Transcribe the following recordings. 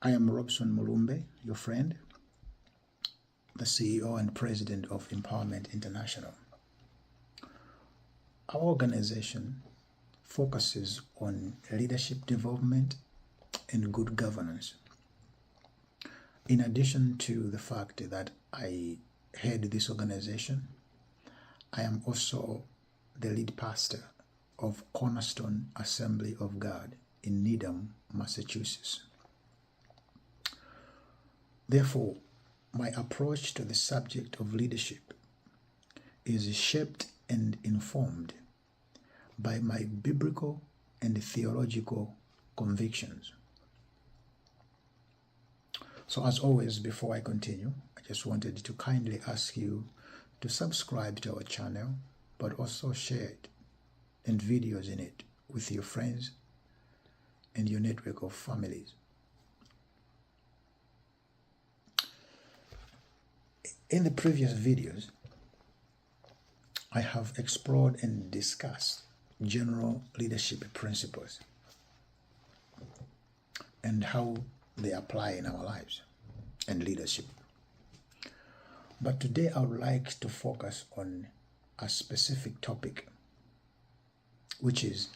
I am Robson Mulumbe, your friend, the CEO and President of Empowerment International. Our organization focuses on leadership development and good governance. In addition to the fact that I head this organization, I am also the lead pastor of Cornerstone Assembly of God in Needham, Massachusetts. Therefore, my approach to the subject of leadership is shaped and informed by my biblical and theological convictions. So as always, before I continue, I just wanted to kindly ask you to subscribe to our channel, but also share it and videos in it with your friends and your network of families. In the previous videos, I have explored and discussed general leadership principles and how they apply in our lives and leadership. But today I would like to focus on a specific topic, which is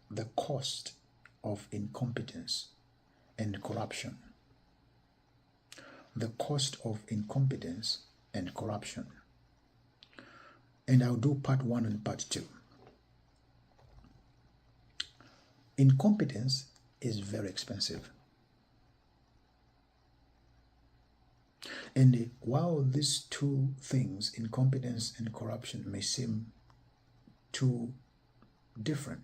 the cost of incompetence and corruption. The cost of incompetence and corruption. And I'll do part 1 and part 2. Incompetence is very expensive. And while these two things, incompetence and corruption, may seem too different,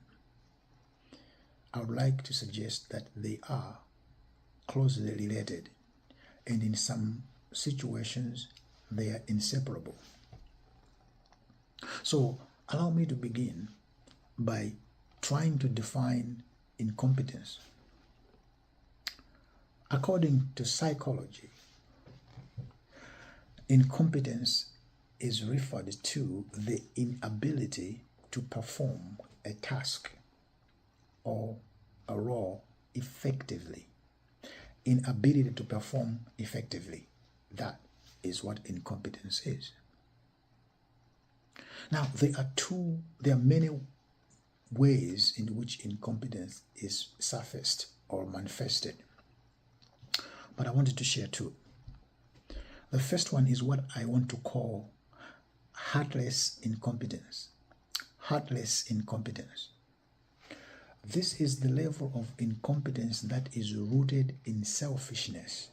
I would like to suggest that they are closely related, and in some situations they are inseparable. So allow me to begin by trying to define incompetence. According to psychology, incompetence is referred to the inability to perform a task or a role effectively. Inability to perform effectively. That is what incompetence is. Now, there are many ways in which incompetence is surfaced or manifested, but I wanted to share two. The first one is what I want to call heartless incompetence. Heartless incompetence. This is the level of incompetence that is rooted in selfishness.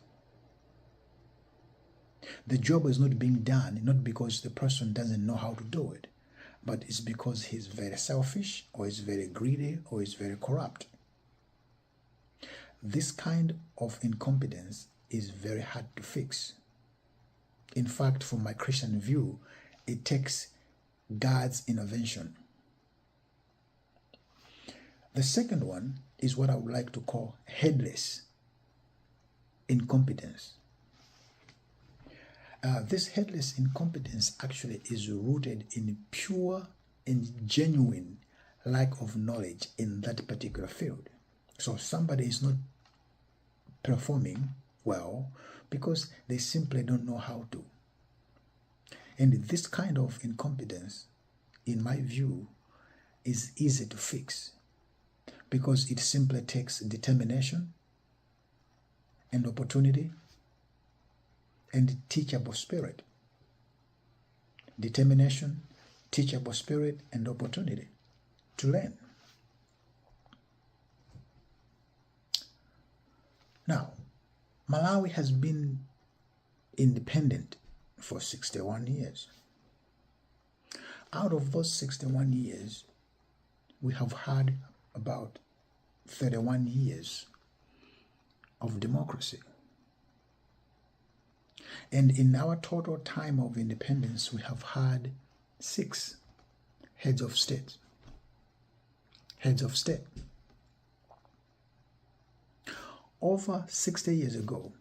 The job is not being done, not because the person doesn't know how to do it, but it's because he's very selfish, or is very greedy, or is very corrupt. This kind of incompetence is very hard to fix. In fact, from my Christian view, it takes God's intervention. The second one is what I would like to call headless incompetence. This headless incompetence actually is rooted in pure and genuine lack of knowledge in that particular field. So somebody is not performing well because they simply don't know how to. And this kind of incompetence, in my view, is easy to fix because it simply takes determination and opportunity and teachable spirit. Determination, teachable spirit, and opportunity to learn. Now, Malawi has been independent for 61 years. Out of those 61 years, we have had about 31 years of democracy. And in our total time of independence, we have had 6 heads of state. Heads of state. Over 60 years ago,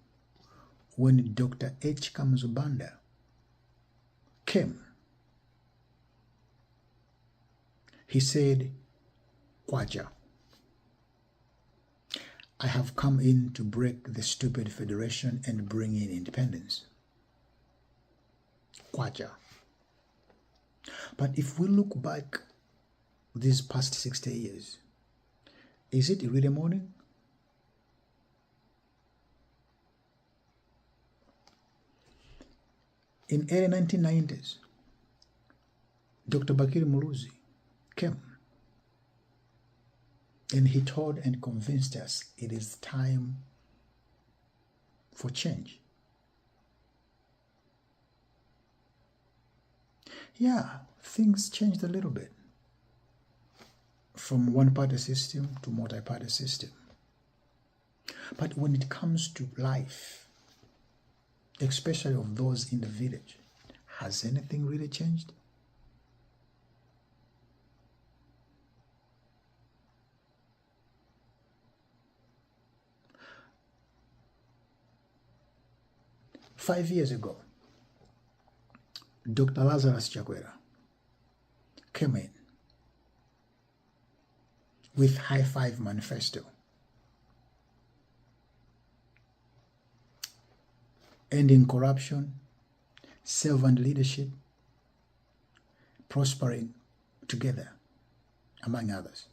when Dr. H. Kamuzubanda came, he said, Kwaja, I have come in to break the stupid federation and bring in independence. Kwacha. But if we look back these past 60 years, is it really morning? In early 1990s, Dr. Bakiri Muluzi came and he told and convinced us it is time for change. Yeah, things changed a little bit from one-party system to multi-party system. But when it comes to life, especially of those in the village, has anything really changed? Five years ago, Dr. Lazarus Chakwera came in with High Five Manifesto, ending corruption, servant leadership, prospering together, among others.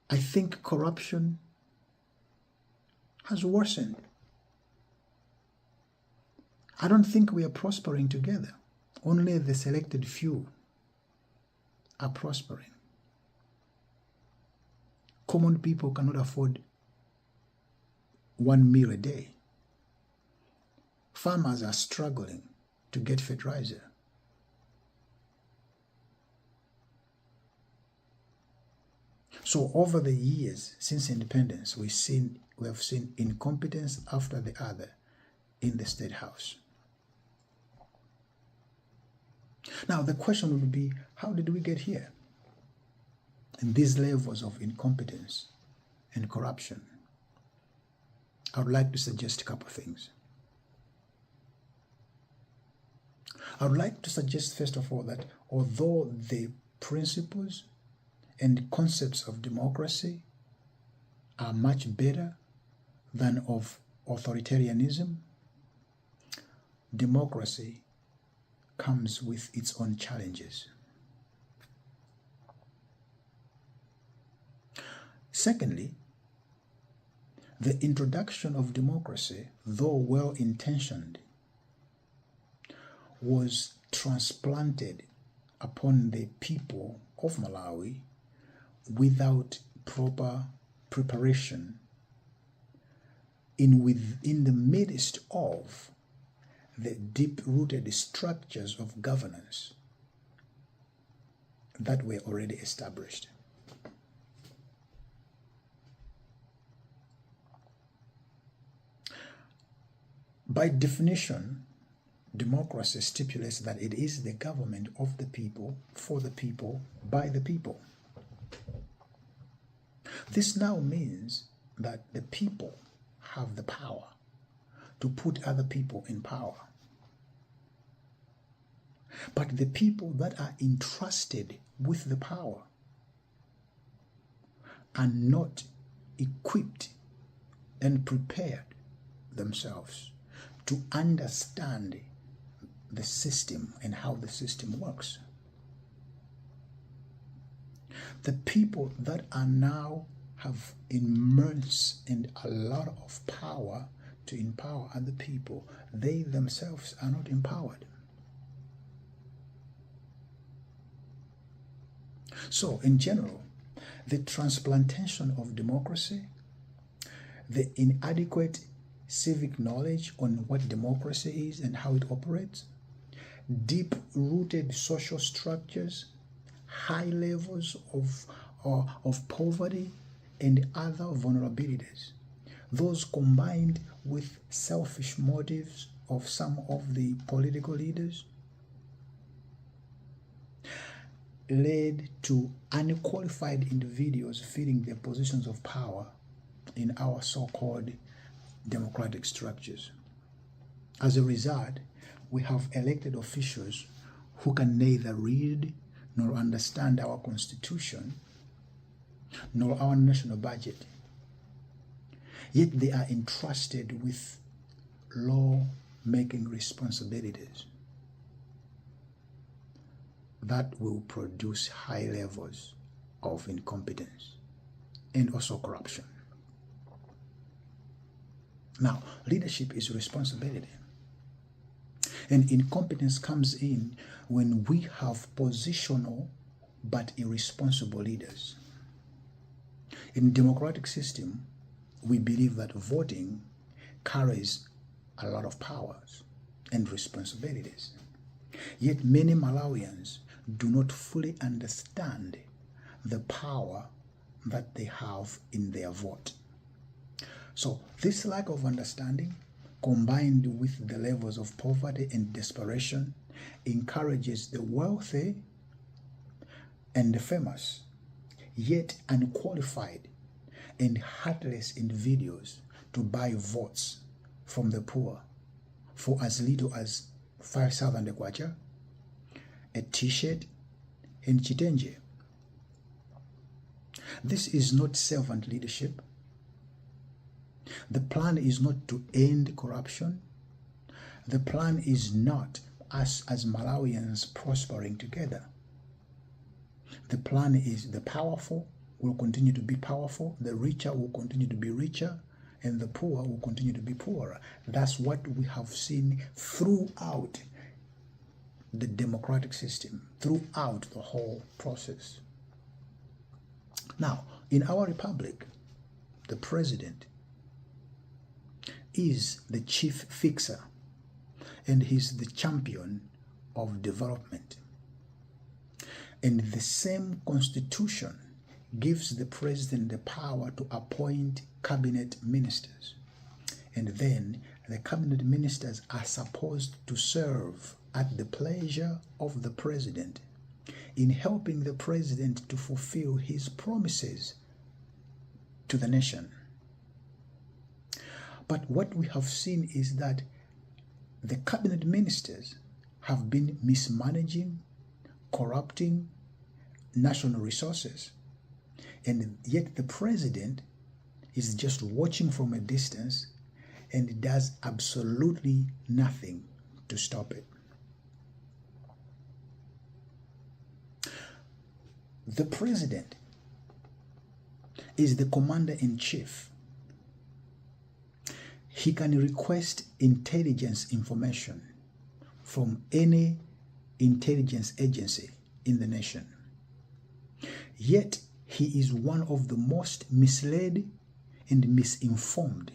I think corruption has worsened. I don't think we are prospering together. Only the selected few are prospering. Common people cannot afford 1 meal a day. Farmers are struggling to get fertilizer. So over the years since independence, we have seen incompetence after the other in the State House. Now the question would be, how did we get here? And these levels of incompetence and corruption. I would like to suggest a couple of things. I would like to suggest, first of all, that although the principles and concepts of democracy are much better than of authoritarianism, democracy comes with its own challenges. Secondly, the introduction of democracy, though well-intentioned, was transplanted upon the people of Malawi without proper preparation in the midst of the deep-rooted structures of governance that were already established. By definition, democracy stipulates that it is the government of the people, for the people, by the people. This now means that the people have the power to put other people in power. But the people that are entrusted with the power are not equipped and prepared themselves to understand the system and how the system works. The people that are now have immense and a lot of power to empower other people, they themselves are not empowered. So, in general, the transplantation of democracy, the inadequate civic knowledge on what democracy is and how it operates, deep-rooted social structures, high levels of poverty and other vulnerabilities, those combined with selfish motives of some of the political leaders, led to unqualified individuals filling their positions of power in our so-called democratic structures. As a result, we have elected officials who can neither read nor understand our constitution, nor our national budget. Yet they are entrusted with law-making responsibilities that will produce high levels of incompetence and also corruption. Now, leadership is responsibility. And incompetence comes in when we have positional but irresponsible leaders. In democratic system, we believe that voting carries a lot of powers and responsibilities. Yet many Malawians do not fully understand the power that they have in their vote. So this lack of understanding, combined with the levels of poverty and desperation, encourages the wealthy and the famous, yet unqualified and heartless individuals to buy votes from the poor for as little as 5,000 kwacha, a t-shirt, and chitenje. This is not servant leadership. The plan is not to end corruption. The plan is not us as Malawians prospering together. The plan is the powerful will continue to be powerful, the richer will continue to be richer, and the poor will continue to be poorer. That's what we have seen throughout the democratic system, throughout the whole process. Now, in our republic, the president is the chief fixer, and he's the champion of development. And the same constitution gives the president the power to appoint cabinet ministers. And then the cabinet ministers are supposed to serve at the pleasure of the president in helping the president to fulfill his promises to the nation. But what we have seen is that the cabinet ministers have been mismanaging, corrupting national resources. And yet the president is just watching from a distance and does absolutely nothing to stop it. The president is the commander-in-chief. He can request intelligence information from any intelligence agency in the nation. Yet he is one of the most misled and misinformed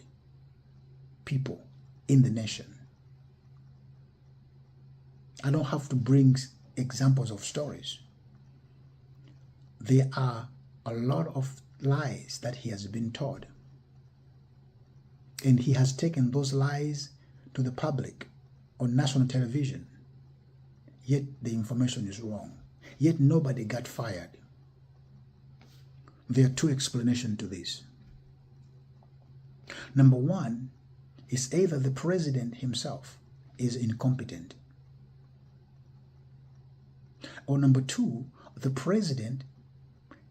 people in the nation. I don't have to bring examples of stories. There are a lot of lies that he has been told. And he has taken those lies to the public on national television. Yet the information is wrong. Yet nobody got fired. There are two explanations to this. Number one is either the president himself is incompetent. Or number two, the president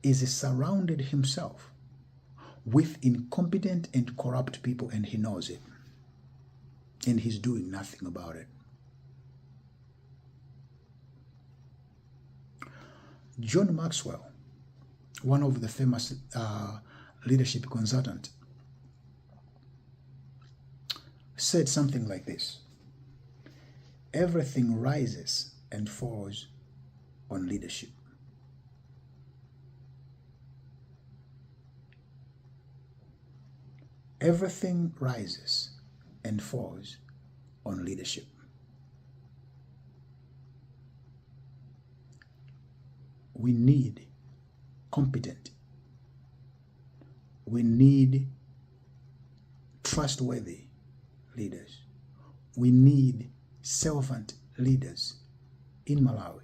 is surrounded himself with incompetent and corrupt people, and he knows it. And he's doing nothing about it. John Maxwell, one of the famous leadership consultants, said something like this: everything rises and falls on leadership. Everything rises and falls on leadership. We need competent. We need trustworthy leaders. We need servant leaders in Malawi.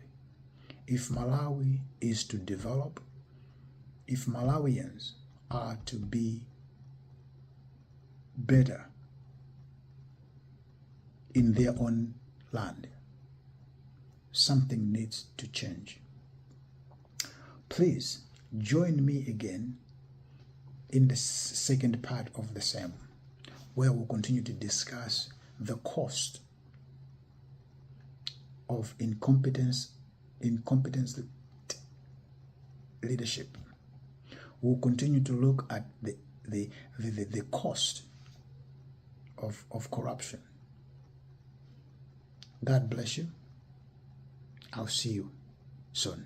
If Malawi is to develop, if Malawians are to be better in their own land, something needs to change. Please join me again in the second part of the sermon, where we'll continue to discuss the cost of incompetence leadership. We'll continue to look at the cost of corruption. God bless you. I'll see you soon.